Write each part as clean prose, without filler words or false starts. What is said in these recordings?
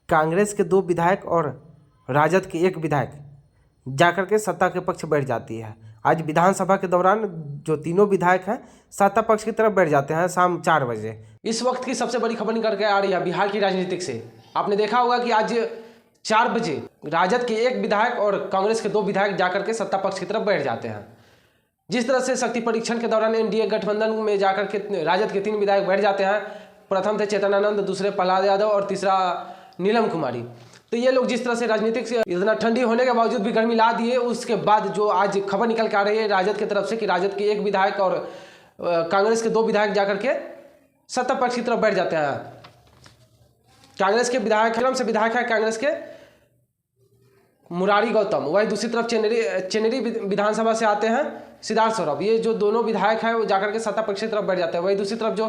कांग्रेस के 2 विधायक और राजद के 1 विधायक जाकर के सत्ता के पक्ष बैठ जाती है। आज विधानसभा के दौरान जो तीनों विधायक हैं सत्ता पक्ष की तरफ बैठ जाते हैं शाम 4 बजे। इस वक्त की सबसे बड़ी खबर निकल के आ रही है बिहार की राजनीतिक से। आपने देखा होगा कि आज 4 बजे राजद के 1 विधायक और कांग्रेस के 2 विधायक जाकर के सत्ता पक्ष की तरफ बैठ जाते हैं। जिस तरह से शक्ति परीक्षण के दौरान एनडीए गठबंधन में जाकर के राजद के 3 विधायक बैठ जाते हैं। प्रथम थे चेतनानंद, दूसरे प्रहलाद यादव और तीसरा नीलम कुमारी। तो ये लोग जिस तरह से राजनीतिक से इतना ठंडी होने के बावजूद भी गर्मी ला दिए, उसके बाद जो आज खबर निकल के आ रही है राजद की तरफ से कि राजद के 1 विधायक और कांग्रेस के 2 विधायक जाकर के सत्ता पक्ष की तरफ बैठ जाते हैं। कांग्रेस के विधायक है कांग्रेस के मुरारी गौतम, वही दूसरी तरफ चेनेरी विधानसभा से आते हैं सिद्धार्थ सौरभ। ये जो दोनों विधायक हैं वो जाकर के सत्ता पक्ष की तरफ बैठ जाते हैं। वही दूसरी तरफ जो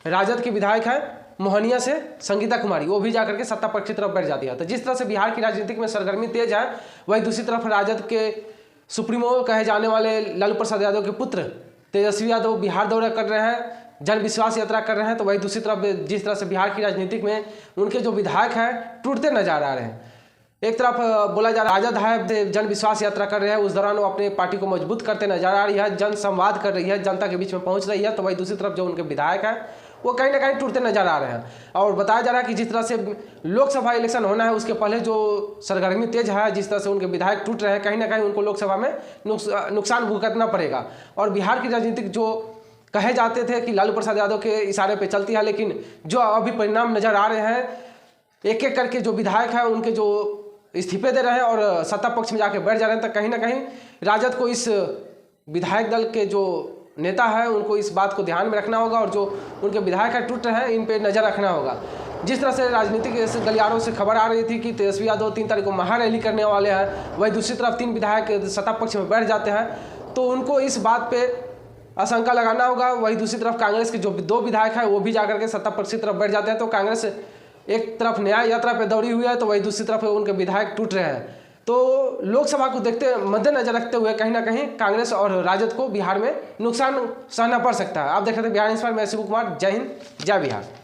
राजद के विधायक हैं मोहनिया से संगीता कुमारी, वो भी जाकर के सत्ता पक्ष की तरफ बैठ जाती है। तो जिस तरह से बिहार की राजनीतिक में सरगर्मी तेज है, वही दूसरी तरफ राजद के सुप्रीमो कहे जाने वाले लालू प्रसाद यादव के पुत्र तेजस्वी यादव बिहार दौरा कर रहे हैं, जन विश्वास यात्रा कर रहे हैं। तो वही दूसरी तरफ जिस तरह से बिहार की राजनीतिक में उनके जो विधायक हैं टूटते नजर आ रहे हैं। एक तरफ बोला जा रहा है राजद है जन विश्वास यात्रा कर रहे हैं, उस दौरान वो अपने पार्टी को मजबूत करते नजर आ रही है, जन संवाद कर रही है, जनता के बीच में पहुंच रही है। तो वही दूसरी तरफ जो उनके विधायक हैं वो कहीं ना कहीं टूटते नजर आ रहे हैं। और बताया जा रहा है कि जिस तरह से लोकसभा इलेक्शन होना है उसके पहले जो सरगर्मी तेज है, जिस तरह से उनके विधायक टूट रहे हैं, कहीं ना कहीं उनको लोकसभा में नुकसान भुगतना पड़ेगा। और बिहार की राजनीतिक जो कहे जाते थे कि लालू प्रसाद यादव के इशारे पर चलती है, लेकिन जो अभी परिणाम नजर आ रहे हैं, एक एक करके जो विधायक हैं उनके जो इस्तीफे दे रहे हैं और सत्ता पक्ष में जाके बैठ जा रहे हैं। तो कहीं ना कहीं राजद को इस विधायक दल के जो नेता है उनको इस बात को ध्यान में रखना होगा और जो उनके विधायक है टूट रहे हैं इन पे नज़र रखना होगा। जिस तरह से राजनीतिक गलियारों से खबर आ रही थी कि तेजस्वी यादव 3 तारीख को महारैली करने वाले हैं, वही दूसरी तरफ 3 विधायक सत्ता पक्ष में बैठ जाते हैं, तो उनको इस बात पे आशंका लगाना होगा। वही दूसरी तरफ कांग्रेस के जो 2 विधायक हैं वो भी जाकर के सत्ता पक्ष की तरफ बैठ जाते हैं। तो कांग्रेस एक तरफ न्याय यात्रा पे दौड़ी हुई है, तो वही दूसरी तरफ उनके विधायक टूट रहे हैं। तो लोकसभा को देखते मद्देनजर रखते हुए कहीं ना कहीं कांग्रेस और राजद को बिहार में नुकसान सहना पड़ सकता है। आप देख रहे थे बिहार इंस्पायर में शिव कुमार। जय हिंद, जय बिहार।